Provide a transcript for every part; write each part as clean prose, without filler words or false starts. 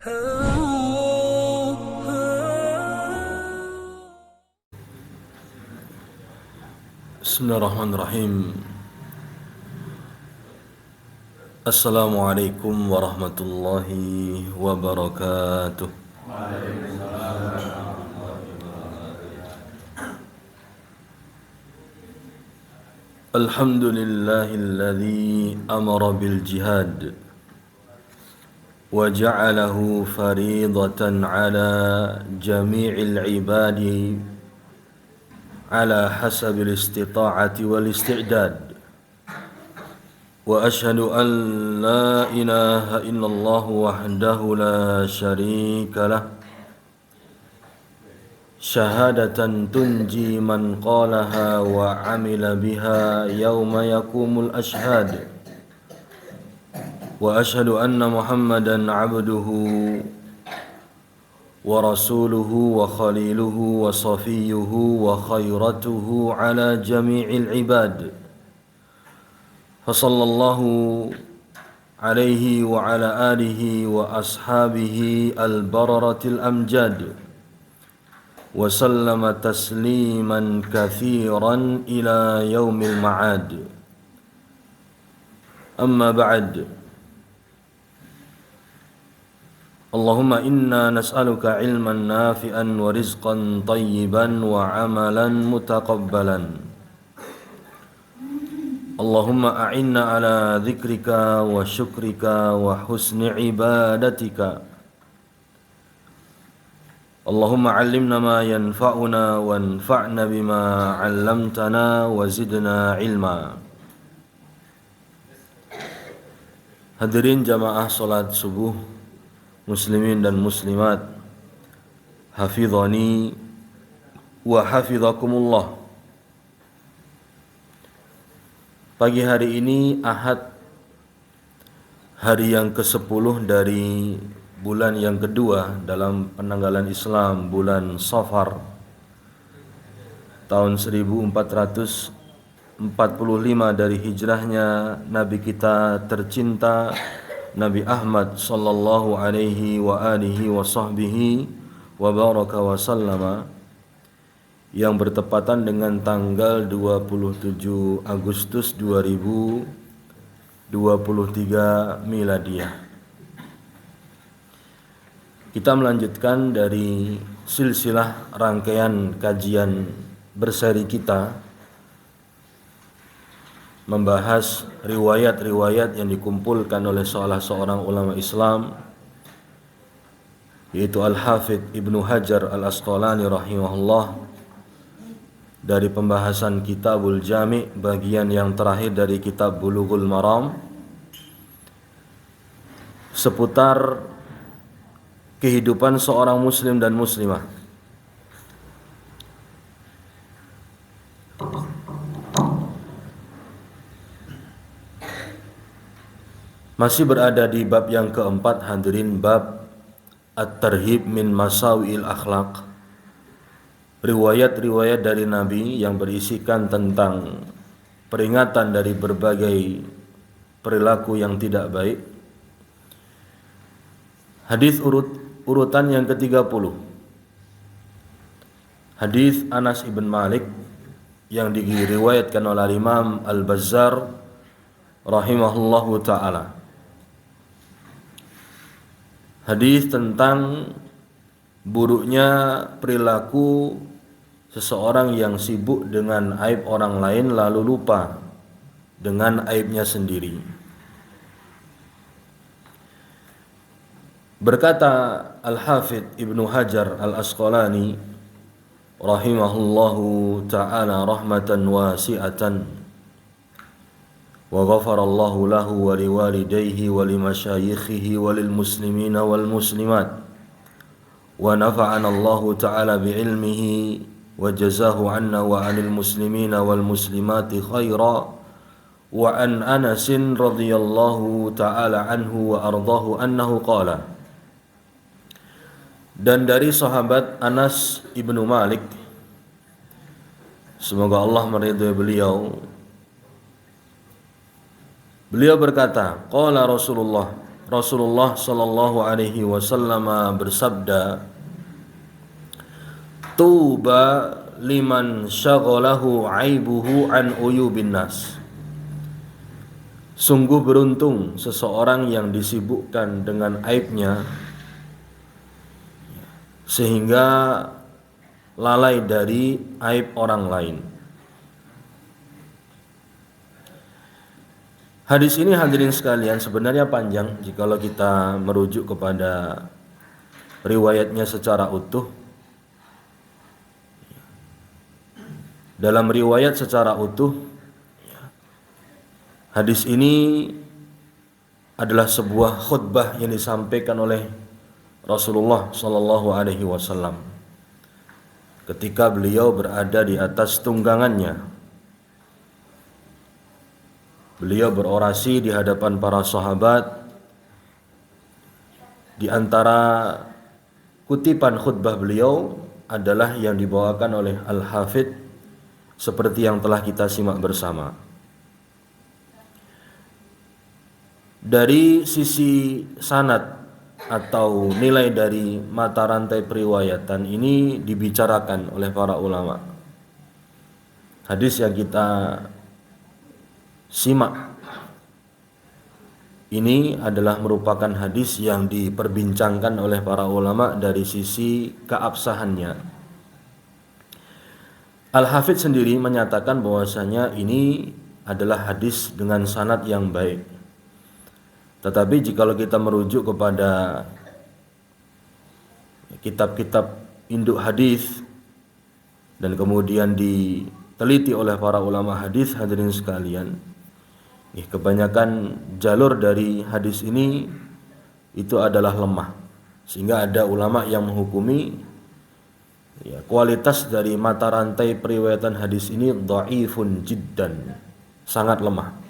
Bismillahirrahmanirrahim. Assalamualaikum warahmatullahi wabarakatuh. Alhamdulillahilladzi amara bil jihad wa ja'alahu faridatan ala jami'il ibadi ala hasabil istita'ati wal isti'dad. Wa ashhadu an la ilaha illallah wahdahu la syarika lah syahadatan tunji man qalaha wa amila biha yawma yakumul ashhad. Wa ashhadu anna Muhammadan abduhu wa rasuluhu wa khaliluhu wa safiyuhu wa khairatuhu ala jami'il ibad. Fasallallahu alaihi wa ala alihi wa ashabihi al-bararatil amjad wa sallama tasliman kathiran ila yaumil ma'ad. Amma ba'd. Allahumma inna nas'aluka ilman nafi'an wa rizqan tayyiban wa amalan mutaqabbalan. Allahumma a'inna ala dzikrika wa syukrika wa husni ibadatika. Allahumma 'allimna ma yanfa'una wanfa'na bima 'allamtana wa zidna ilma. Hadirin jamaah salat subuh muslimin dan muslimat, hafizani wa hafizakumullah. Pagi hari ini Ahad, hari yang ke-10 dari bulan yang kedua dalam penanggalan Islam, bulan Safar tahun 1445 dari hijrahnya Nabi kita tercinta Nabi Ahmad sallallahu alaihi wa alihi wa sahbihi wa baraka wa sallama, yang bertepatan dengan tanggal 27 Agustus 2023 Miladiah. Kita melanjutkan dari silsilah rangkaian kajian berseri kita, membahas riwayat-riwayat yang dikumpulkan oleh salah seorang ulama Islam, yaitu Al-Hafidh Ibnu Hajar Al-Asqalani rahimahullah, dari pembahasan Kitabul Jami', bagian yang terakhir dari kitab Bulughul Maram, seputar kehidupan seorang muslim dan muslimah. Masih berada di bab yang keempat, hadirin, bab At-Tarhib min Masawi'il Akhlaq. Riwayat-riwayat dari Nabi yang berisikan tentang peringatan dari berbagai perilaku yang tidak baik. Hadis urutan yang ke-30. Hadis Anas ibn Malik yang diriwayatkan oleh Imam Al-Bazzar rahimahullahu ta'ala. Hadis tentang buruknya perilaku seseorang yang sibuk dengan aib orang lain lalu lupa dengan aibnya sendiri. Berkata Al-Hafidh Ibnu Hajar Al-Asqalani rahimahullahu ta'ala rahmatan wasi'atan, wa ghafarallahu lahu wa liwalidayhi wa limasyayikhihi wa lilmuslimina wal muslimat, wa nafa'ana Allahu ta'ala bi'ilmihi wa jazahu anna wa anil muslimina wal muslimati khaira. Wa an Anasin radhiyallahu ta'ala anhu wa ardahu annahu qala, dan dari sahabat Anas ibnu Malik, semoga Allah meridhai beliau, beliau berkata, qala Rasulullah Rasulullah sallallahu alaihi wasallam bersabda, "Tuba liman syaghalahu aibuhu an uyubin nas." Sungguh beruntung seseorang yang disibukkan dengan aibnya sehingga lalai dari aib orang lain. Hadis ini hadirin sekalian sebenarnya panjang jikalau kita merujuk kepada riwayatnya secara utuh. Dalam riwayat secara utuh, hadis ini adalah sebuah khutbah yang disampaikan oleh Rasulullah sallallahu alaihi wasallam ketika beliau berada di atas tunggangannya. Beliau berorasi di hadapan para sahabat. Di antara kutipan khutbah beliau adalah yang dibawakan oleh Al-Hafidh seperti yang telah kita simak bersama. Dari sisi sanad atau nilai dari mata rantai periwayatan ini dibicarakan oleh para ulama. Hadis yang kita simak ini adalah merupakan hadis yang diperbincangkan oleh para ulama dari sisi keabsahannya. Al-Hafidh sendiri menyatakan bahwasanya ini adalah hadis dengan sanad yang baik. Tetapi jikalau kita merujuk kepada kitab-kitab induk hadis dan kemudian diteliti oleh para ulama hadis, hadirin sekalian, kebanyakan jalur dari hadis ini itu adalah lemah, sehingga ada ulama yang menghukumi kualitas dari mata rantai periwayatan hadis ini dhaifun jiddan, sangat lemah.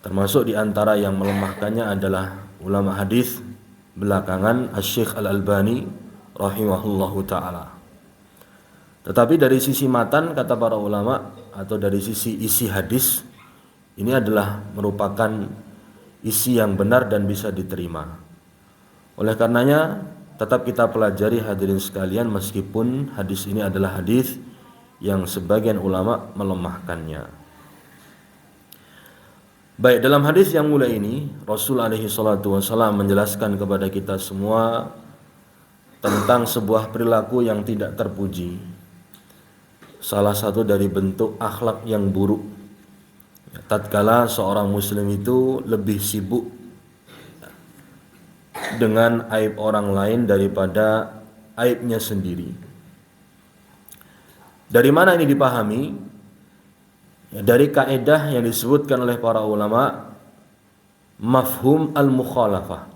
Termasuk di antara yang melemahkannya adalah ulama hadis belakangan Asy-Syaikh Al-Albani rahimahullahu taala. Tetapi dari sisi matan, kata para ulama, atau dari sisi isi hadis, ini adalah merupakan isi yang benar dan bisa diterima. Oleh karenanya tetap kita pelajari hadirin sekalian, meskipun hadis ini adalah hadis yang sebagian ulama melemahkannya. Baik, dalam hadis yang mulai ini Rasul alaihi salatu wasallam menjelaskan kepada kita semua tentang sebuah perilaku yang tidak terpuji. Salah satu dari bentuk akhlak yang buruk tatkala seorang muslim itu lebih sibuk dengan aib orang lain daripada aibnya sendiri. Dari mana ini dipahami? Dari kaidah yang disebutkan oleh para ulama, mafhum al-mukhalafah.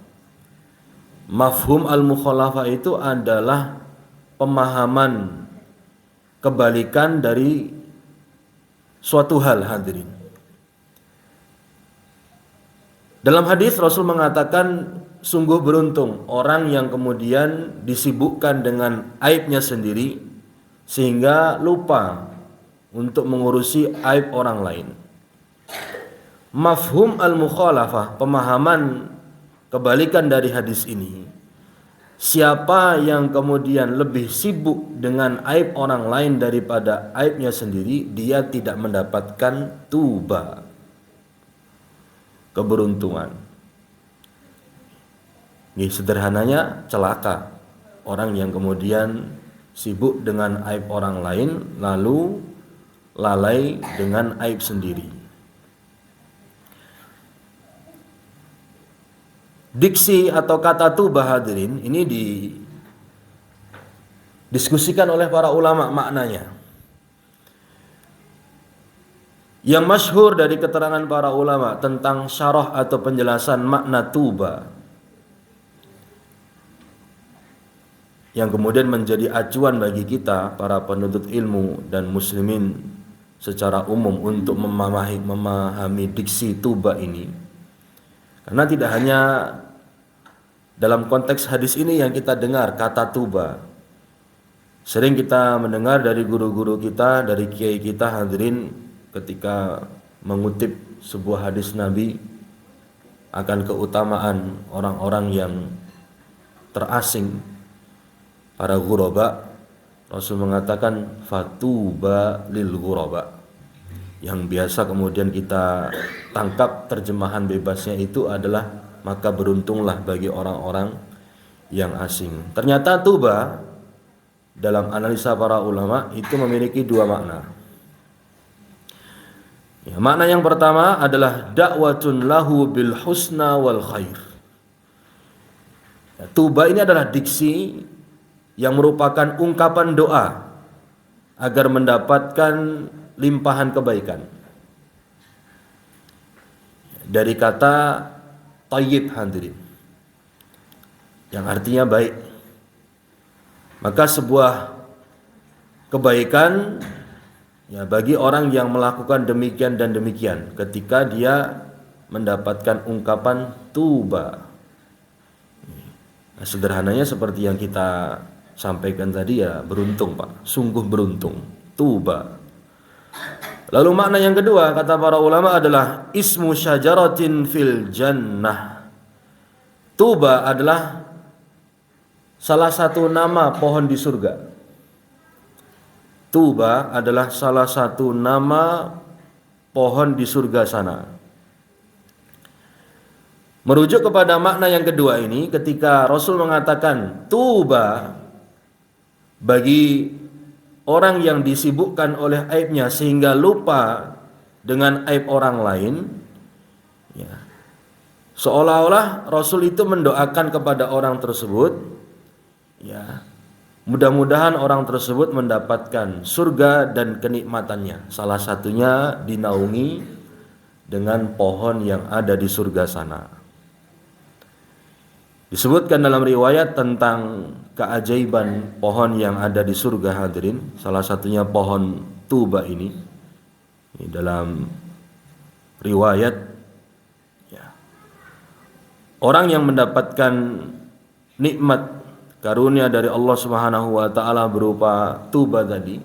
Mafhum al-mukhalafah itu adalah pemahaman kebalikan dari suatu hal, hadirin. Dalam hadis Rasul mengatakan, sungguh beruntung orang yang kemudian disibukkan dengan aibnya sendiri sehingga lupa untuk mengurusi aib orang lain. Mafhum al-mukhalafah, pemahaman kebalikan dari hadis ini, siapa yang kemudian lebih sibuk dengan aib orang lain daripada aibnya sendiri, dia tidak mendapatkan tuba, keberuntungan. Ini sederhananya celaka orang yang kemudian sibuk dengan aib orang lain lalu lalai dengan aib sendiri. Diksi atau kata tuba, hadirin, ini didiskusikan oleh para ulama maknanya. Yang masyhur dari keterangan para ulama tentang syarah atau penjelasan makna tuba, yang kemudian menjadi acuan bagi kita para penuntut ilmu dan muslimin secara umum untuk memahami diksi tuba ini. Karena tidak hanya dalam konteks hadis ini yang kita dengar kata tuba. Sering kita mendengar dari guru-guru kita, dari kiai kita, hadirin, ketika mengutip sebuah hadis Nabi, akan keutamaan orang-orang yang terasing, para ghuraba, Rasul mengatakan fatuba lil ghuraba. Yang biasa kemudian kita tangkap terjemahan bebasnya itu adalah maka beruntunglah bagi orang-orang yang asing. Ternyata tuba dalam analisa para ulama itu memiliki dua makna. Ya, makna yang pertama adalah da'watun lahu bil husna wal khair. Ya, tuba ini adalah diksi yang merupakan ungkapan doa agar mendapatkan limpahan kebaikan. Dari kata thayyib hadirin, yang artinya baik. Maka sebuah kebaikan ya bagi orang yang melakukan demikian dan demikian ketika dia mendapatkan ungkapan tuba. Nah, sederhananya seperti yang kita sampaikan tadi ya, beruntung Pak, sungguh beruntung, tuba. Lalu makna yang kedua kata para ulama adalah ismu syajaratin fil jannah. Tuba adalah salah satu nama pohon di surga. Tuba adalah salah satu nama pohon di surga sana. Merujuk kepada makna yang kedua ini, ketika Rasul mengatakan tuba bagi orang yang disibukkan oleh aibnya sehingga lupa dengan aib orang lain, ya, seolah-olah Rasul itu mendoakan kepada orang tersebut, ya, mudah-mudahan orang tersebut mendapatkan surga dan kenikmatannya. Salah satunya dinaungi dengan pohon yang ada di surga sana. Disebutkan dalam riwayat tentang keajaiban pohon yang ada di surga hadirin, salah satunya pohon tuba ini. Ini dalam riwayat ya, orang yang mendapatkan nikmat karunia dari Allah Subhanahu wa taala berupa tuba tadi,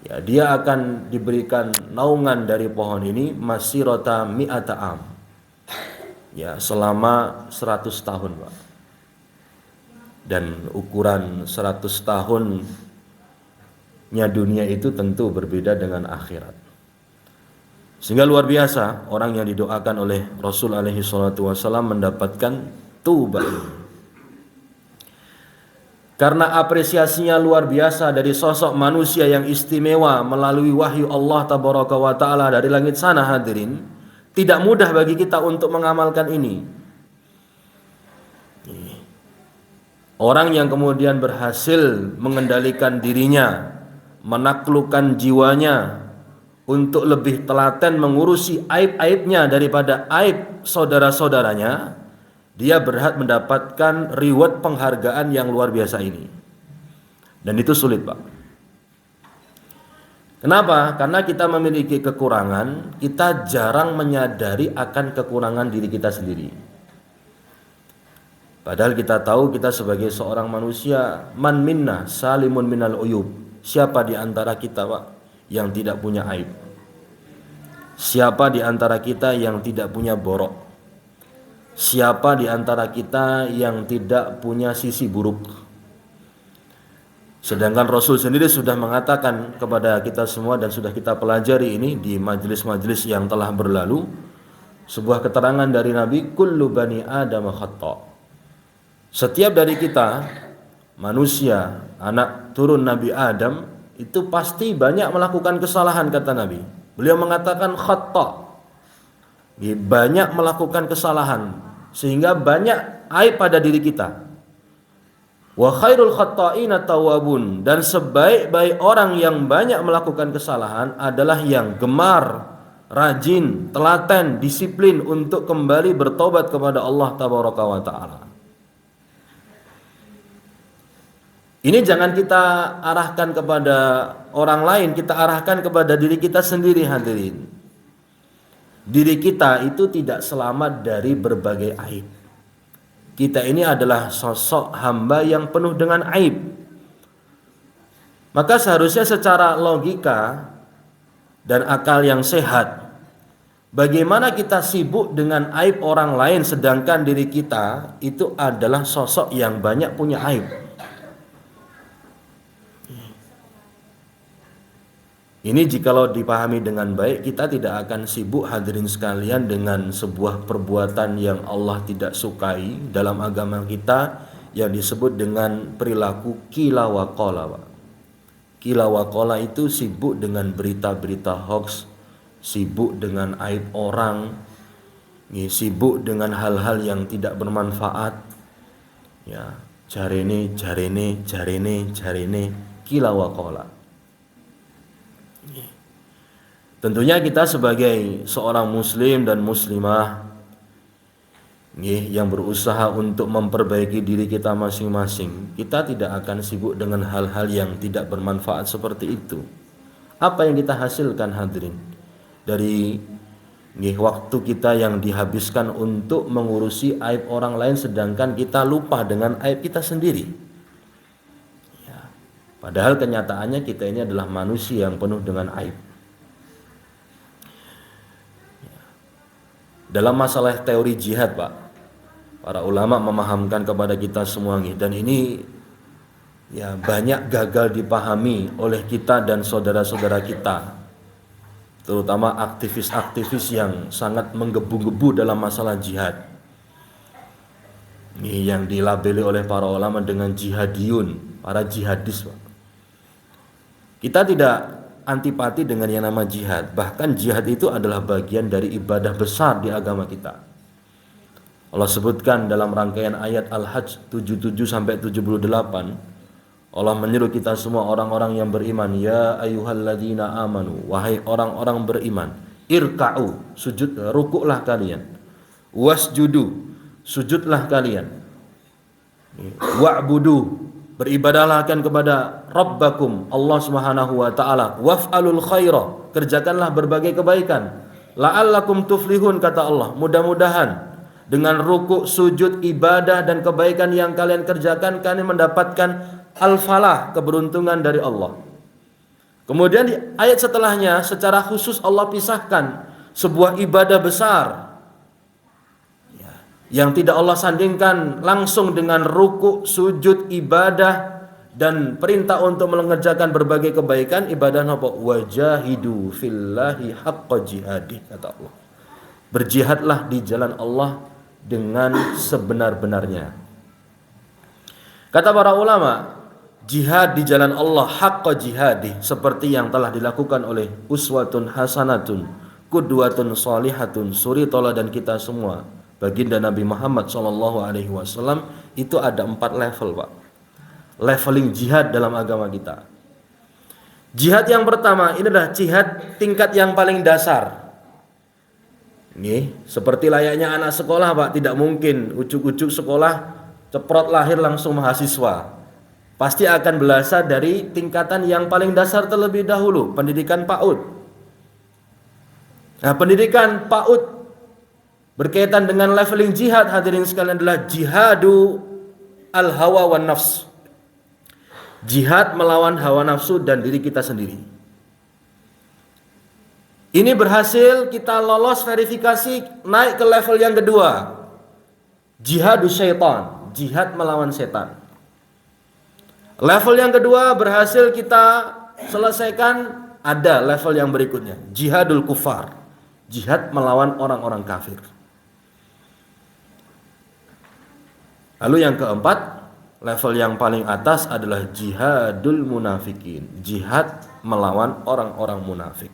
ya, dia akan diberikan naungan dari pohon ini masirata mi'ata am. Ya, selama 100 tahun, Pak. Dan ukuran 100 tahunnya dunia itu tentu berbeda dengan akhirat. Sehingga luar biasa orang yang didoakan oleh Rasul alaihi salatu wasallam mendapatkan tuba ini. Karena apresiasinya luar biasa dari sosok manusia yang istimewa melalui wahyu Allah tabaraka wa taala dari langit sana hadirin, tidak mudah bagi kita untuk mengamalkan ini. Orang yang kemudian berhasil mengendalikan dirinya, menaklukkan jiwanya untuk lebih telaten mengurusi aib-aibnya daripada aib saudara-saudaranya, dia berhak mendapatkan reward penghargaan yang luar biasa ini. Dan itu sulit, Pak. Kenapa? Karena kita memiliki kekurangan, kita jarang menyadari akan kekurangan diri kita sendiri. Padahal kita tahu kita sebagai seorang manusia, man minna salimun minal uyub. Siapa di antara kita, Pak, yang tidak punya aib? Siapa di antara kita yang tidak punya borok? Siapa di antara kita yang tidak punya sisi buruk? Sedangkan Rasul sendiri sudah mengatakan kepada kita semua dan sudah kita pelajari ini di majelis-majelis yang telah berlalu, sebuah keterangan dari Nabi, kullu bani Adam khata'. Setiap dari kita manusia, anak turun Nabi Adam, itu pasti banyak melakukan kesalahan, kata Nabi. Beliau mengatakan khata', banyak melakukan kesalahan sehingga banyak aib pada diri kita. Wa khairul khatta'ina tawwabun, dan sebaik-baik orang yang banyak melakukan kesalahan adalah yang gemar, rajin, telaten, disiplin untuk kembali bertobat kepada Allah tabaraka wa taala. Ini jangan kita arahkan kepada orang lain, kita arahkan kepada diri kita sendiri hadirin. Diri kita itu tidak selamat dari berbagai aib. Kita ini adalah sosok hamba yang penuh dengan aib. Maka seharusnya secara logika dan akal yang sehat, Bagaimana kita sibuk dengan aib orang lain sedangkan diri kita itu adalah sosok yang banyak punya aib. Ini jikalau dipahami dengan baik, kita tidak akan sibuk hadirin sekalian dengan sebuah perbuatan yang Allah tidak sukai dalam agama kita yang disebut dengan perilaku kila wa qala. Kila wa qala itu sibuk dengan berita-berita hoax, sibuk dengan aib orang, sibuk dengan hal-hal yang tidak bermanfaat. Ya, jarene kila wa qala. Tentunya kita sebagai seorang muslim dan muslimah yang berusaha untuk memperbaiki diri kita masing-masing, kita tidak akan sibuk dengan hal-hal yang tidak bermanfaat seperti itu. Apa yang kita hasilkan hadirin dari waktu kita yang dihabiskan untuk mengurusi aib orang lain sedangkan kita lupa dengan aib kita sendiri? Ya, padahal kenyataannya kita ini adalah manusia yang penuh dengan aib. Dalam masalah teori jihad, Pak, para ulama memahamkan kepada kita semua dan ini ya banyak gagal dipahami oleh kita dan saudara-saudara kita, terutama aktivis-aktivis yang sangat menggebu-gebu dalam masalah jihad. Ini yang dilabeli oleh para ulama dengan jihadiyun, para jihadis, Pak. Kita tidak antipati dengan yang nama jihad. Bahkan jihad itu adalah bagian dari ibadah besar di agama kita. Allah sebutkan dalam rangkaian ayat Al-Hajj 77 sampai 78, Allah menyuruh kita semua orang-orang yang beriman, ya ayyuhalladzina amanu, wahai orang-orang beriman, irka'u, sujud, rukuklah kalian, wasjudu, sujudlah kalian, wa'budu, beribadahlah akan kepada Rabbakum, Allah Subhanahu wa taala, waf'alul khaira, kerjakanlah berbagai kebaikan, la'allakum tuflihun, kata Allah, mudah-mudahan dengan rukuk, sujud, ibadah dan kebaikan yang kalian kerjakan kalian mendapatkan al-falah, keberuntungan dari Allah. Kemudian di ayat setelahnya secara khusus Allah pisahkan sebuah ibadah besar yang tidak Allah sandingkan langsung dengan rukuk, sujud, ibadah dan perintah untuk mengerjakan berbagai kebaikan. Ibadah apa? Wajahidu fillahi haqqa jihadih, kata Allah. Berjihadlah di jalan Allah dengan sebenar-benarnya. Kata para ulama, jihad di jalan Allah haqqa jihadih seperti yang telah dilakukan oleh uswatun hasanatun, qudwatun shalihatun, suri toladan kita semua, baginda Nabi Muhammad SAW, itu ada 4 level, Pak. Leveling jihad dalam agama kita. Jihad yang pertama ini adalah jihad tingkat yang paling dasar. Nih, seperti layaknya anak sekolah, Pak, tidak mungkin ujuk-ujuk sekolah ceprot lahir langsung mahasiswa. Pasti akan belajar dari tingkatan yang paling dasar terlebih dahulu, pendidikan PAUD. Nah, pendidikan PAUD berkaitan dengan leveling jihad hadirin sekalian adalah jihadu al-hawa wan nafs. Jihad melawan hawa nafsu dan diri kita sendiri. Ini berhasil kita lolos verifikasi naik ke level yang kedua. Jihadu syaitan, jihad melawan setan. Level yang kedua berhasil kita selesaikan, ada level yang berikutnya, jihadul kufar, jihad melawan orang-orang kafir. Lalu yang keempat, level yang paling atas adalah jihadul munafikin, jihad melawan orang-orang munafik.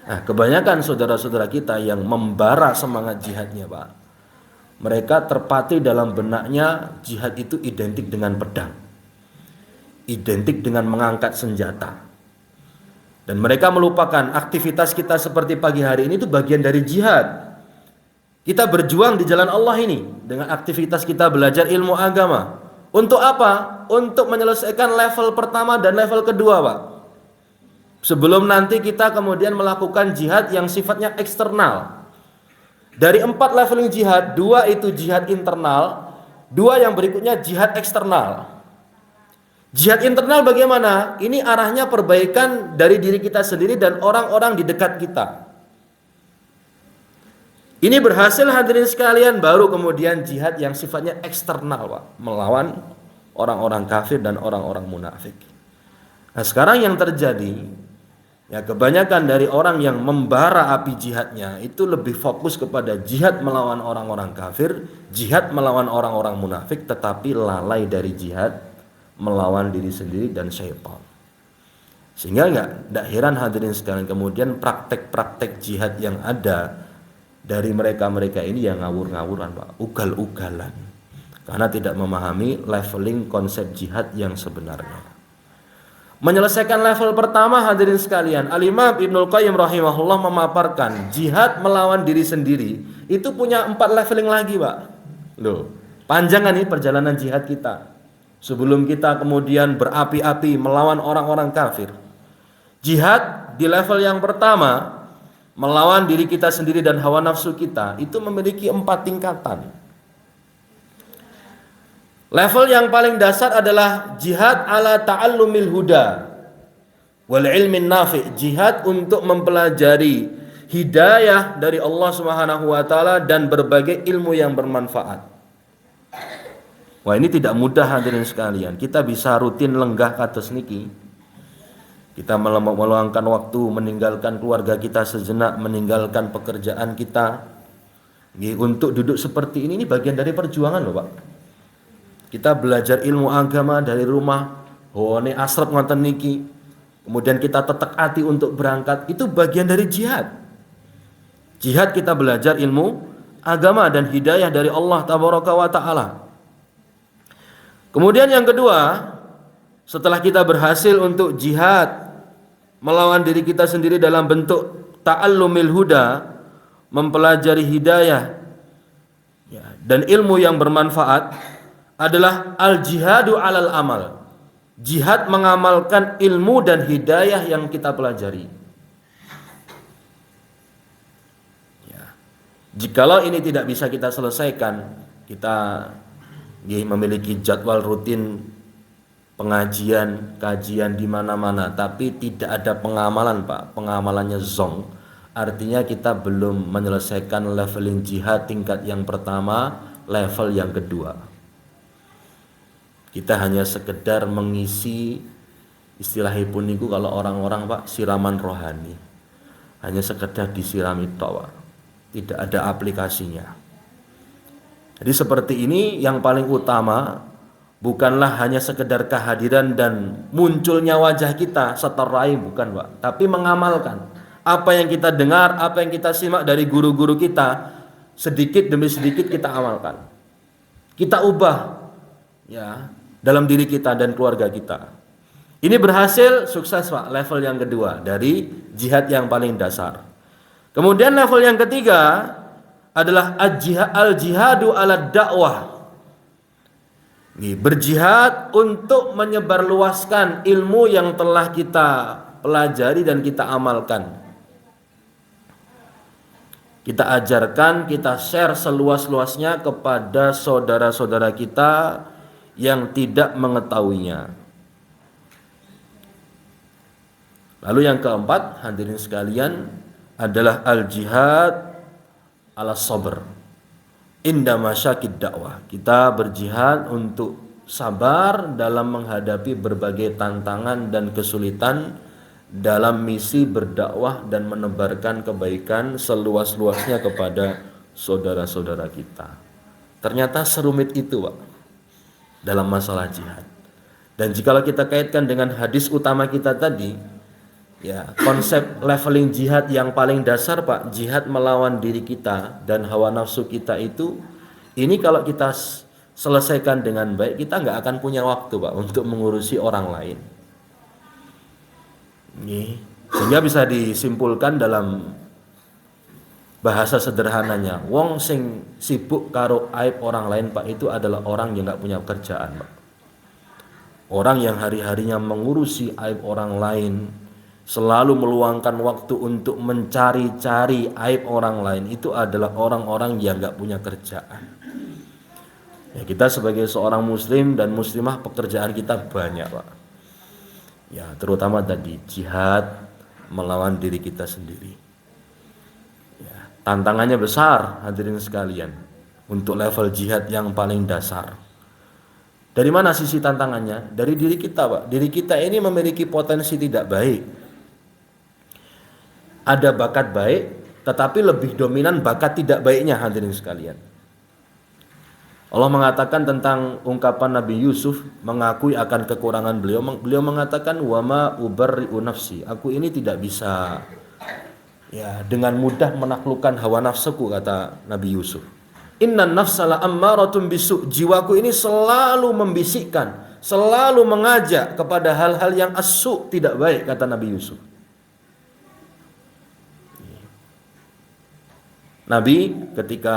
Nah, kebanyakan saudara-saudara kita yang membara semangat jihadnya, Pak, mereka terpatri dalam benaknya jihad itu identik dengan pedang, identik dengan mengangkat senjata. Dan mereka melupakan aktivitas kita seperti pagi hari ini itu bagian dari jihad. Kita berjuang di jalan Allah ini dengan aktivitas kita belajar ilmu agama. Untuk apa? Untuk menyelesaikan level pertama dan level kedua, Pak. Sebelum nanti kita kemudian melakukan jihad yang sifatnya eksternal. Dari 4 leveling jihad, 2 itu jihad internal, 2 yang berikutnya jihad eksternal. Jihad internal bagaimana? Ini arahnya perbaikan dari diri kita sendiri dan orang-orang di dekat kita. Ini berhasil hadirin sekalian, baru kemudian jihad yang sifatnya eksternal, Pak, melawan orang-orang kafir dan orang-orang munafik. Nah, sekarang yang terjadi, ya kebanyakan dari orang yang membara api jihadnya itu lebih fokus kepada jihad melawan orang-orang kafir, jihad melawan orang-orang munafik, tetapi lalai dari jihad melawan diri sendiri dan syaitan. Sehingga enggak heran hadirin sekalian kemudian praktek-praktek jihad yang ada dari mereka-mereka ini yang ngawur-ngawuran, Pak, ugal-ugalan, karena tidak memahami leveling konsep jihad yang sebenarnya. Menyelesaikan level pertama hadirin sekalian, Al-Imam Ibnul Qayyim rahimahullah memaparkan jihad melawan diri sendiri itu punya 4 leveling lagi, Pak. Loh, panjang kan ini perjalanan jihad kita sebelum kita kemudian berapi-api melawan orang-orang kafir. Jihad di level yang pertama, melawan diri kita sendiri dan hawa nafsu kita, itu memiliki 4 tingkatan. Level yang paling dasar adalah jihad ala ta'allumil huda wal ilmin nafi', jihad untuk mempelajari hidayah dari Allah Subhanahu wa taala dan berbagai ilmu yang bermanfaat. Wah, ini tidak mudah hadirin sekalian. Kita bisa rutin lenggah kados niki. Kita meluangkan waktu, meninggalkan keluarga kita sejenak, meninggalkan pekerjaan kita untuk duduk seperti ini bagian dari perjuangan loh, Pak. Kita belajar ilmu agama dari rumah, ini asrep ngoten niki. Kemudian kita tetek hati untuk berangkat, itu bagian dari jihad. Jihad kita belajar ilmu agama dan hidayah dari Allah Tabaraka wa taala. Kemudian yang kedua, setelah kita berhasil untuk jihad melawan diri kita sendiri dalam bentuk ta'allumil huda, mempelajari hidayah dan ilmu yang bermanfaat, adalah al-jihadu alal amal, jihad mengamalkan ilmu dan hidayah yang kita pelajari. Jikalau ini tidak bisa kita selesaikan, kita memiliki jadwal rutin pengajian, kajian di mana-mana, tapi tidak ada pengamalan, Pak. Pengamalannya zong. Artinya kita belum menyelesaikan leveling jihad tingkat yang pertama, level yang kedua. Kita hanya sekedar mengisi, istilahipun niku kalau orang-orang, Pak, siraman rohani. Hanya sekedar disirami tok, Pak. Tidak ada aplikasinya. Jadi seperti ini yang paling utama, bukanlah hanya sekedar kehadiran dan munculnya wajah kita seterai, bukan, Pak, tapi mengamalkan apa yang kita dengar, apa yang kita simak dari guru-guru kita, sedikit demi sedikit kita amalkan. Kita ubah dalam diri kita dan keluarga kita. Ini berhasil, sukses, Pak, level yang kedua dari jihad yang paling dasar. Kemudian level yang ketiga adalah al-jihadu ala dakwah. Berjihad untuk menyebarluaskan ilmu yang telah kita pelajari dan kita amalkan. Kita ajarkan, kita share seluas-luasnya kepada saudara-saudara kita yang tidak mengetahuinya. Lalu yang keempat, hadirin sekalian, adalah al-jihad ala sabr inda masyakid dakwah. Kita berjihad untuk sabar dalam menghadapi berbagai tantangan dan kesulitan dalam misi berdakwah dan menebarkan kebaikan seluas-luasnya kepada saudara-saudara kita. Ternyata serumit itu, Pak, dalam masalah jihad. Dan jikalau kita kaitkan dengan hadis utama kita tadi, konsep leveling jihad yang paling dasar, Pak, jihad melawan diri kita dan hawa nafsu kita itu, ini kalau kita selesaikan dengan baik, kita nggak akan punya waktu, Pak, untuk mengurusi orang lain. Sehingga bisa disimpulkan dalam bahasa sederhananya, wong sing sibuk karo aib orang lain, Pak, itu adalah orang yang nggak punya kerjaan, Pak. Orang yang hari-harinya mengurusi aib orang lain, selalu meluangkan waktu untuk mencari-cari aib orang lain, itu adalah orang-orang yang gak punya kerjaan. Kita sebagai seorang muslim dan muslimah, pekerjaan kita banyak, Pak. Terutama tadi jihad melawan diri kita sendiri. Tantangannya besar, hadirin sekalian, untuk level jihad yang paling dasar. Dari mana sisi tantangannya? Dari diri kita, Pak. Diri kita ini memiliki potensi tidak baik. Ada bakat baik, tetapi lebih dominan bakat tidak baiknya, hadirin sekalian. Allah mengatakan tentang ungkapan Nabi Yusuf mengakui akan kekurangan beliau. Beliau mengatakan, wama ubarri'u nafsi. Aku ini tidak bisa dengan mudah menaklukkan hawa nafsuku, kata Nabi Yusuf. Innan nafsala ammaratun bisu. Jiwaku ini selalu membisikkan, selalu mengajak kepada hal-hal yang asu, tidak baik, kata Nabi Yusuf. Nabi ketika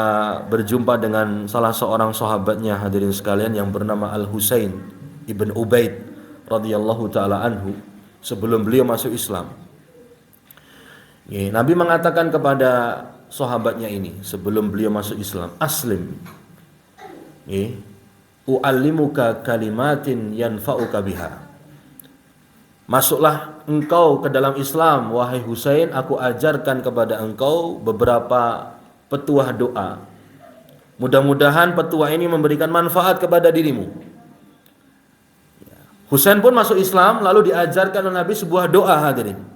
berjumpa dengan salah seorang sahabatnya, hadirin sekalian, yang bernama Al-Husain ibn Ubaid radhiyallahu taala anhu, sebelum beliau masuk Islam. Nabi mengatakan kepada sahabatnya ini sebelum beliau masuk Islam, aslim, u'allimuka kalimatin yanfa'uka biha. Masuklah engkau ke dalam Islam, wahai Husain, aku ajarkan kepada engkau beberapa petuah doa. Mudah-mudahan petuah ini memberikan manfaat kepada dirimu. Husain pun masuk Islam, lalu diajarkan oleh Nabi sebuah doa, hadirin.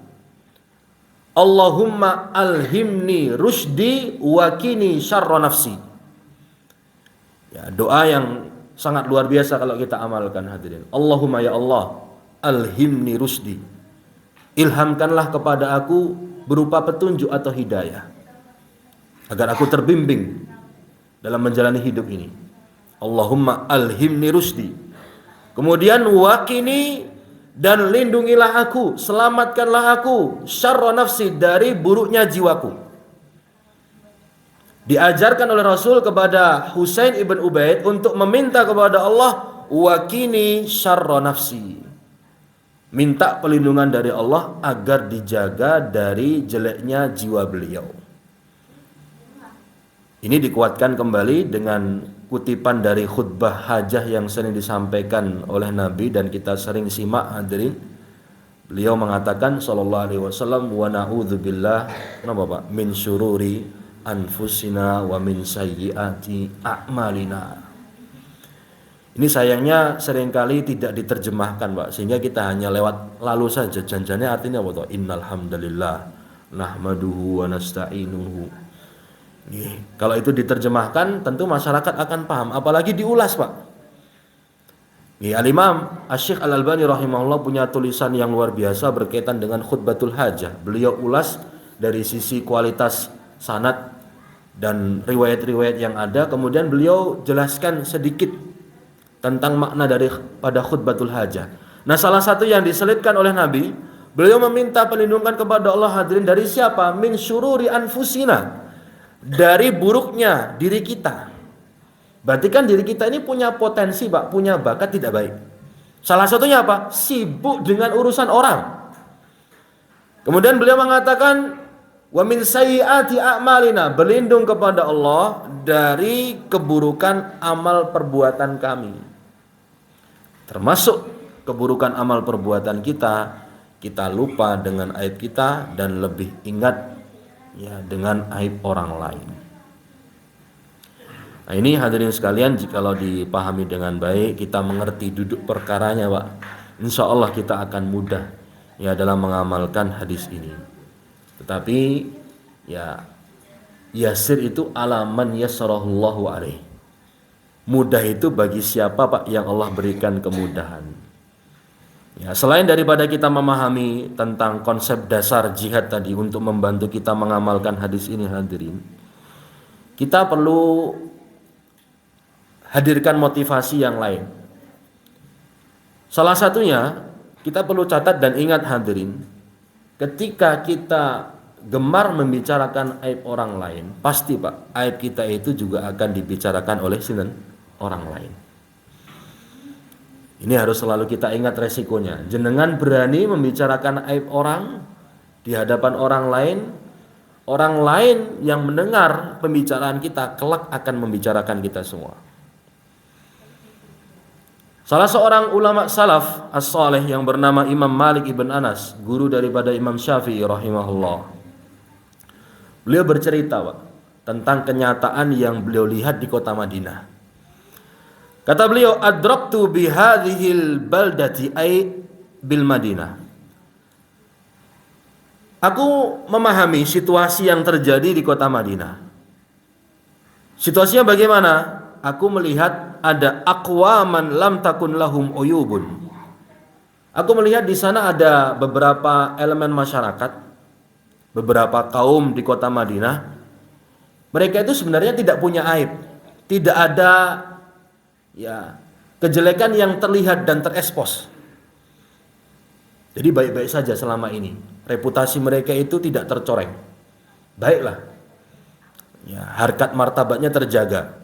Allahumma alhimni rusydi wa kini syarra nafsi. Doa yang sangat luar biasa kalau kita amalkan, hadirin. Allahumma ya Allah, alhimni rusydi. Ilhamkanlah kepada aku berupa petunjuk atau hidayah, agar aku terbimbing dalam menjalani hidup ini. Allahumma alhimni rusydi. Kemudian wakini, dan lindungilah aku, selamatkanlah aku, syarra nafsi, dari buruknya jiwaku. Diajarkan oleh Rasul kepada Husain ibn Ubaid untuk meminta kepada Allah, wakini syarra nafsi. Minta pelindungan dari Allah agar dijaga dari jeleknya jiwa beliau. Ini dikuatkan kembali dengan kutipan dari khutbah hajah yang sering disampaikan oleh Nabi dan kita sering simak, hadirin. Beliau mengatakan sallallahu alaihi wasallam, wa na'udzubillah min syururi anfusina wa min sayyiati a'malina. Ini sayangnya seringkali tidak diterjemahkan, Pak, sehingga kita hanya lewat lalu saja. Janjane artinya apa? Innal hamdalillah nahmaduhu wa nasta'inuhu. Kalau itu diterjemahkan tentu masyarakat akan paham, apalagi diulas, Pak. Al-Imam Asy-Syaikh Al-Albani rahimahullah punya tulisan yang luar biasa berkaitan dengan khutbatul hajah. Beliau ulas dari sisi kualitas sanad dan riwayat-riwayat yang ada, kemudian beliau jelaskan sedikit tentang makna pada khutbatul hajah. Nah, salah satu yang diselipkan oleh Nabi, beliau meminta perlindungan kepada Allah, hadirin, dari siapa? Min syururi anfusina, dari buruknya diri kita. Berarti kan diri kita ini punya potensi, Pak, punya bakat tidak baik. Salah satunya apa? Sibuk dengan urusan orang. Kemudian beliau mengatakan, wa min sayyiati a'malina, berlindung kepada Allah dari keburukan amal perbuatan kami. Termasuk keburukan amal perbuatan kita, kita lupa dengan aib kita dan lebih ingat dengan aib orang lain. Nah, ini hadirin sekalian, jikalau dipahami dengan baik, kita mengerti duduk perkaranya, Pak, insya Allah kita akan mudah dalam mengamalkan hadis ini. Tetapi yasir itu alaman yasarahullahu alaih. Mudah itu bagi siapa, Pak, yang Allah berikan kemudahan. Selain daripada kita memahami tentang konsep dasar jihad tadi untuk membantu kita mengamalkan hadis ini, hadirin, kita perlu hadirkan motivasi yang lain. Salah satunya, kita perlu catat dan ingat, hadirin, ketika kita gemar membicarakan aib orang lain, pasti, Pak, aib kita itu juga akan dibicarakan oleh orang lain. Ini harus selalu kita ingat resikonya. Jenengan berani membicarakan aib orang di hadapan orang lain yang mendengar pembicaraan kita kelak akan membicarakan kita semua. Salah seorang ulama salaf as-saleh yang bernama Imam Malik ibn Anas, guru daripada Imam Syafi'i rahimahullah, beliau bercerita, Pak, tentang kenyataan yang beliau lihat di kota Madinah. Kata beliau, adraktu bihadhil baldati ay bil Madinah. Aku memahami situasi yang terjadi di kota Madinah. Situasinya bagaimana? Aku melihat ada aqwaman lam takun lahum uyubun. Aku melihat di sana ada beberapa elemen masyarakat, beberapa kaum di kota Madinah. Mereka itu sebenarnya tidak punya aib, tidak ada kejelekan yang terlihat dan terekspos. Jadi baik-baik saja selama ini. Reputasi mereka itu tidak tercoreng. Baiklah. Harkat martabatnya terjaga.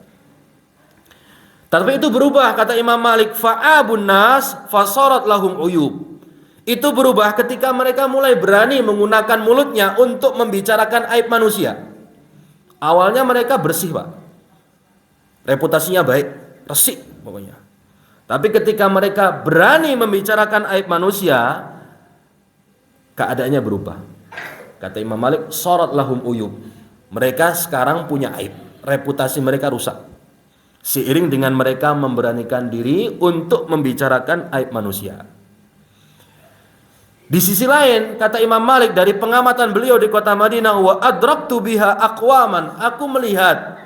Tapi itu berubah, kata Imam Malik, fa'abun nas fasarat lahum uyub. Itu berubah ketika mereka mulai berani menggunakan mulutnya untuk membicarakan aib manusia. Awalnya mereka bersih, Pak. Reputasinya baik, resik pokoknya. Tapi ketika mereka berani membicarakan aib manusia, keadaannya berubah. Kata Imam Malik, sarat lahum uyub. Mereka sekarang punya aib, reputasi mereka rusak. Seiring dengan mereka memberanikan diri untuk membicarakan aib manusia. Di sisi lain, kata Imam Malik, dari pengamatan beliau di kota Madinah, wa adraktu biha aqwaman, aku melihat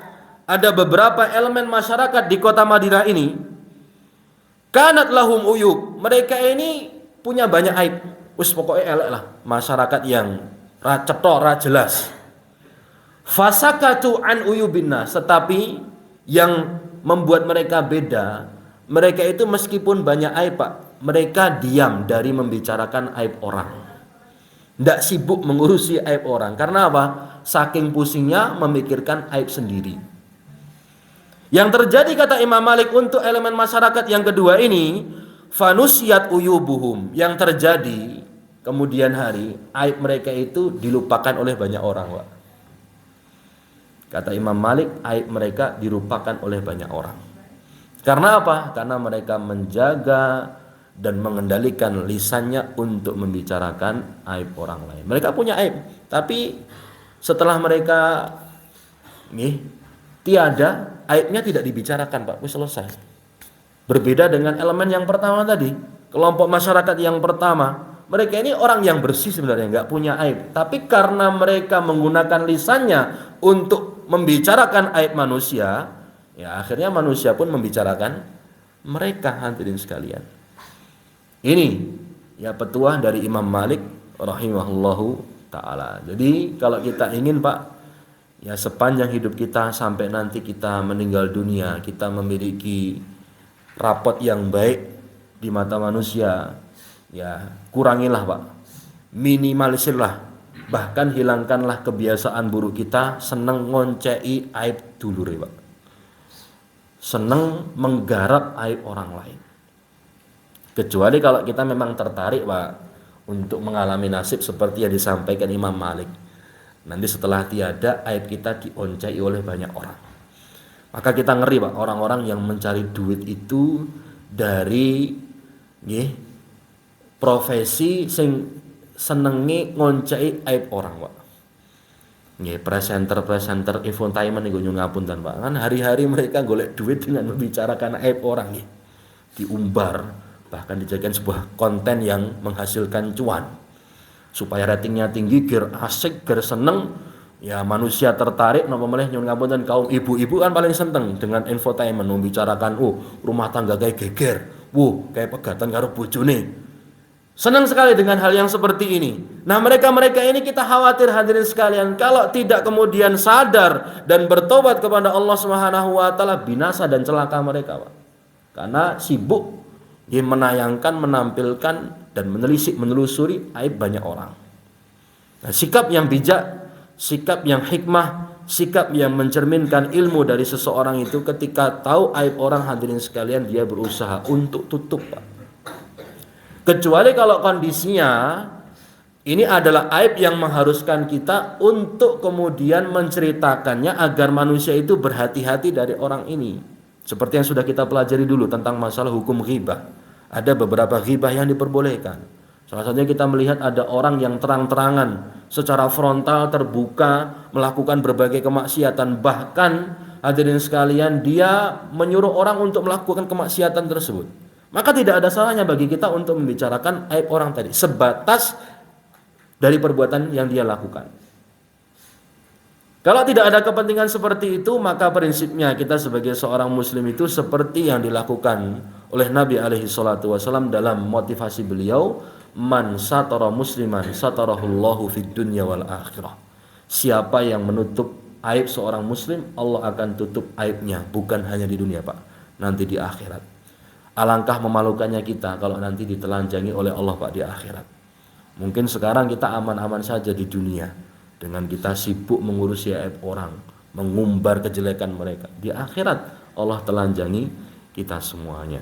ada beberapa elemen masyarakat di kota Madinah ini, kanat lahum uyub, mereka ini punya banyak aib. Pokoknya elek lah, masyarakat yang cetok, jelas. Fasakatu an uyubinna, tetapi yang membuat mereka beda, mereka itu meskipun banyak aib, Pak, mereka diam dari membicarakan aib orang. Tidak sibuk mengurusi aib orang. Karena apa? Saking pusingnya memikirkan aib sendiri. Yang terjadi, kata Imam Malik, untuk elemen masyarakat yang kedua ini, fanusiyat uyubuhum. Yang terjadi kemudian hari, aib mereka itu dilupakan oleh banyak orang, Pak. Kata Imam Malik, aib mereka dilupakan oleh banyak orang. Karena apa? Karena mereka menjaga dan mengendalikan lisannya untuk membicarakan aib orang lain. Mereka punya aib, tapi setelah mereka tiada, aibnya tidak dibicarakan, Pak. Selesai. Berbeda dengan elemen yang pertama tadi, kelompok masyarakat yang pertama. Mereka ini orang yang bersih sebenarnya, nggak punya aib. Tapi karena mereka menggunakan lisannya untuk membicarakan aib manusia, akhirnya manusia pun membicarakan mereka, hadirin sekalian. Ini petuah dari Imam Malik rahimahullahu ta'ala. Jadi kalau kita ingin, Pak, sepanjang hidup kita sampai nanti kita meninggal dunia, kita memiliki rapot yang baik di mata manusia, kurangilah, Pak, minimalisirlah, bahkan hilangkanlah kebiasaan buruk kita seneng ngoncei aib dulure, Pak, seneng menggarap aib orang lain. Kecuali kalau kita memang tertarik, Pak, untuk mengalami nasib seperti yang disampaikan Imam Malik. Nanti setelah tiada, aib kita dioncei oleh banyak orang. Maka kita ngeri, Pak, orang-orang yang mencari duit itu dari profesi sing senengi ngoncei aib orang, Pak. Presenter infotainment niku ngapunten, Pak. Kan hari-hari mereka golek duit dengan membicarakan aib orang diumbar, bahkan dijadikan sebuah konten yang menghasilkan cuan supaya ratingnya tinggi, ger asik, ger seneng, manusia tertarik. Napa meneh nyuwun ngapunten, kaum ibu-ibu kan paling seneng dengan infotainment, membicarakan rumah tangga kayak geger, kayak pegatan karo bojone. Senang sekali dengan hal yang seperti ini. Nah, mereka ini kita khawatir, hadirin sekalian, kalau tidak kemudian sadar dan bertobat kepada Allah Subhanahu wa taala, binasa dan celaka mereka, Pak. Karena sibuk menayangkan, menampilkan dan menelusuri aib banyak orang. Nah, sikap yang bijak, sikap yang hikmah, sikap yang mencerminkan ilmu dari seseorang itu ketika tahu aib orang, hadirin sekalian, dia berusaha untuk tutup, Pak. Kecuali kalau kondisinya ini adalah aib yang mengharuskan kita untuk kemudian menceritakannya agar manusia itu berhati-hati dari orang ini. Seperti yang sudah kita pelajari dulu tentang masalah hukum ghibah. Ada beberapa ghibah yang diperbolehkan. Salah satunya kita melihat ada orang yang terang-terangan secara frontal terbuka melakukan berbagai kemaksiatan, bahkan hadirin sekalian dia menyuruh orang untuk melakukan kemaksiatan tersebut. Maka tidak ada salahnya bagi kita untuk membicarakan aib orang tadi sebatas dari perbuatan yang dia lakukan. Kalau tidak ada kepentingan seperti itu, maka prinsipnya kita sebagai seorang muslim itu seperti yang dilakukan oleh Nabi alaihi salatu wasallam dalam motivasi beliau, man satara musliman satarahullahu fid dunya wal akhirah. Siapa yang menutup aib seorang muslim, Allah akan tutup aibnya, bukan hanya di dunia, Pak, nanti di akhirat. Alangkah memalukannya kita kalau nanti ditelanjangi oleh Allah, Pak, di akhirat. Mungkin sekarang kita aman-aman saja di dunia dengan kita sibuk mengurusi aib orang, mengumbar kejelekan mereka. Di akhirat Allah telanjangi kita semuanya.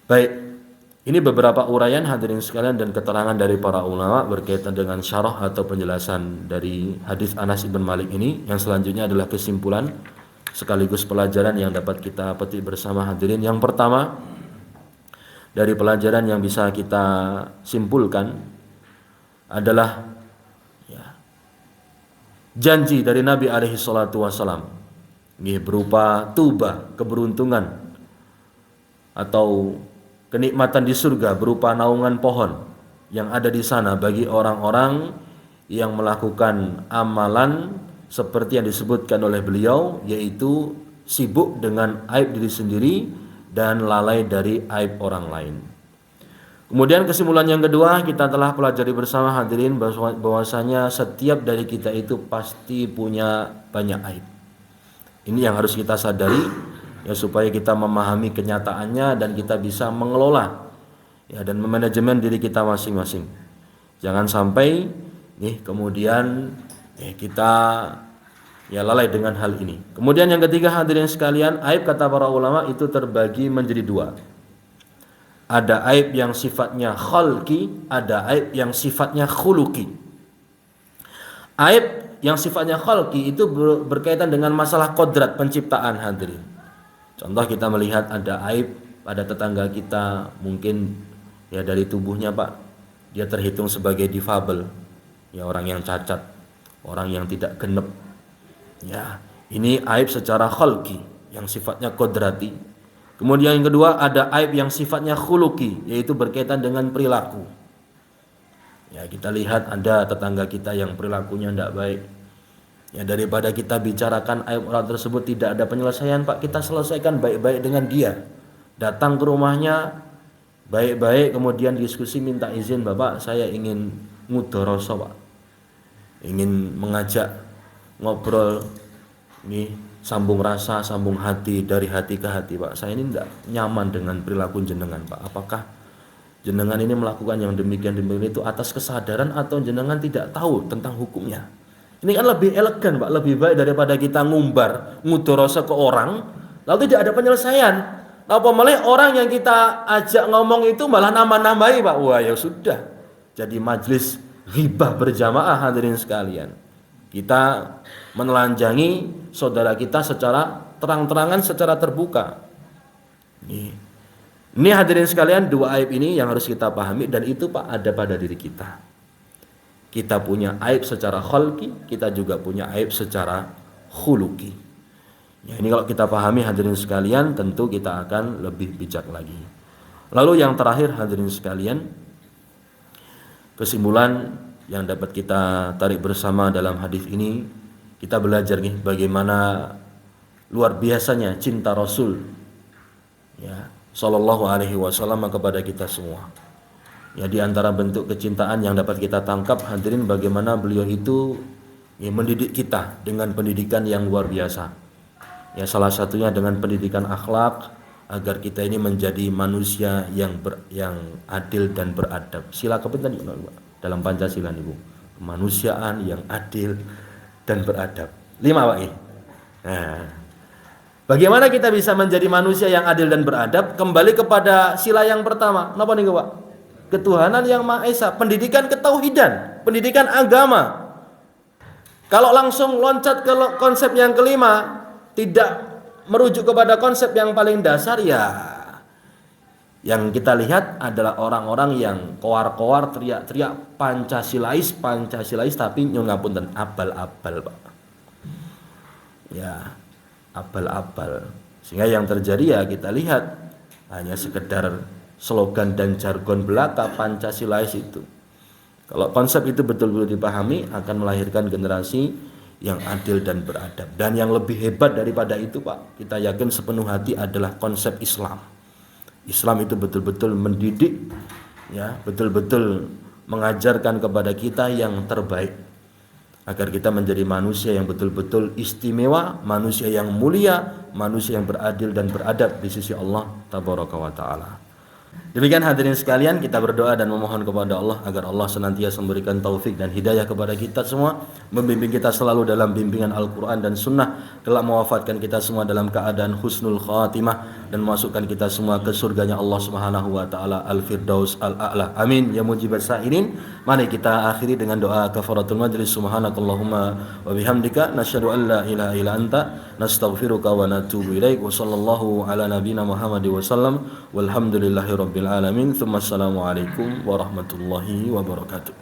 Baik, ini beberapa uraian hadirin sekalian dan keterangan dari para ulama berkaitan dengan syarah atau penjelasan dari hadis Anas bin Malik ini. Yang selanjutnya adalah kesimpulan sekaligus pelajaran yang dapat kita petik bersama hadirin. Yang pertama dari pelajaran yang bisa kita simpulkan adalah janji dari Nabi alaihi salatu wasallam ini berupa tubah, keberuntungan atau kenikmatan di surga berupa naungan pohon yang ada di sana bagi orang-orang yang melakukan amalan seperti yang disebutkan oleh beliau, yaitu sibuk dengan aib diri sendiri dan lalai dari aib orang lain. Kemudian kesimpulan yang kedua, kita telah pelajari bersama hadirin bahwasanya setiap dari kita itu pasti punya banyak aib. Ini yang harus kita sadari ya, supaya kita memahami kenyataannya dan kita bisa mengelola ya dan memanajemen diri kita masing-masing. Jangan sampai kemudian kita lalai dengan hal ini. Kemudian yang ketiga hadirin sekalian, aib kata para ulama itu terbagi menjadi dua. Ada aib yang sifatnya khalqi, ada aib yang sifatnya khuluqi. Aib yang sifatnya khalqi itu berkaitan dengan masalah kodrat penciptaan hadirin. Contoh kita melihat ada aib pada tetangga kita, mungkin ya dari tubuhnya, Pak, dia terhitung sebagai difabel, ya orang yang cacat, orang yang tidak genep. Ya, ini aib secara khalqi yang sifatnya kodrati. Kemudian yang kedua ada aib yang sifatnya khuluqi, yaitu berkaitan dengan perilaku. Ya, kita lihat ada tetangga kita yang perilakunya tidak baik. Ya, daripada kita bicarakan aib orang tersebut tidak ada penyelesaian, Pak, kita selesaikan baik-baik dengan dia. Datang ke rumahnya baik-baik, kemudian diskusi, minta izin, Bapak, saya ingin ngudoroso, Pak. Ingin mengajak ngobrol nih, sambung rasa, sambung hati, dari hati ke hati, Pak. Saya ini tidak nyaman dengan perilaku jenengan, Pak. Apakah jenengan ini melakukan yang demikian itu atas kesadaran atau jenengan tidak tahu tentang hukumnya? Ini kan lebih elegan, Pak, lebih baik daripada kita ngumbar, ngudorosa ke orang, lalu tidak ada penyelesaian. Apa malah orang yang kita ajak ngomong itu malah nambah-nambahi, Pak. Wah, ya sudah. Jadi majelis ghibah berjamaah hadirin sekalian. Kita menelanjangi saudara kita secara terang-terangan, secara terbuka. Ini hadirin sekalian, dua aib ini yang harus kita pahami, dan itu, Pak, ada pada diri kita. Kita punya aib secara khalqi, kita juga punya aib secara khuluqi. Ya, ini kalau kita pahami hadirin sekalian, tentu kita akan lebih bijak lagi. Lalu yang terakhir hadirin sekalian, kesimpulan yang dapat kita tarik bersama dalam hadis ini, kita belajar bagaimana luar biasanya cinta Rasul ya sallallahu alaihi wasallam kepada kita semua. Ya, di antara bentuk kecintaan yang dapat kita tangkap hadirin, bagaimana beliau itu mendidik kita dengan pendidikan yang luar biasa. Ya, salah satunya dengan pendidikan akhlak agar kita ini menjadi manusia yang adil dan beradab. Sila kepentingan dalam Pancasila niku, kemanusiaan yang adil dan beradab. 5, Pak. Nah, bagaimana kita bisa menjadi manusia yang adil dan beradab? Kembali kepada sila yang pertama. Napa niku, Pak? Ketuhanan yang Maha Esa, pendidikan ketauhidan, pendidikan agama. Kalau langsung loncat ke konsep yang kelima, tidak merujuk kepada konsep yang paling dasar, ya Yang kita lihat adalah orang-orang yang koar-koar teriak-teriak Pancasilais tapi nyun ngapunten abal-abal, Pak. Ya, abal-abal. Sehingga yang terjadi ya kita lihat hanya sekedar slogan dan jargon belaka Pancasilais itu. Kalau konsep itu betul-betul dipahami akan melahirkan generasi yang adil dan beradab. Dan yang lebih hebat daripada itu, Pak, kita yakin sepenuh hati adalah konsep Islam. Islam itu betul-betul mendidik, ya, betul-betul mengajarkan kepada kita yang terbaik agar kita menjadi manusia yang betul-betul istimewa, manusia yang mulia, manusia yang beradil dan beradab di sisi Allah Tabaraka wa Ta'ala. Demikian hadirin sekalian, kita berdoa dan memohon kepada Allah agar Allah senantiasa memberikan taufik dan hidayah kepada kita semua, membimbing kita selalu dalam bimbingan Al-Quran dan Sunnah, telah mewafatkan kita semua dalam keadaan husnul khatimah dan memasukkan kita semua ke surganya Allah Subhanahu wa Ta'ala, Al-Firdaus Al-A'la. Amin ya mujibas sa'ilin. Mari kita akhiri dengan doa kafaratul majlis. Subhanakallahumma wa bihamdika nasyhadu an la ilaha illa anta nastaghfiruka wa natubu ilaik. Wa sallallahu ala nabiyyina Muhammad wa sallam. Walhamdulillahi rabbil alamin. Tsumma assalamu alaikum warahmatullahi wabarakatuh.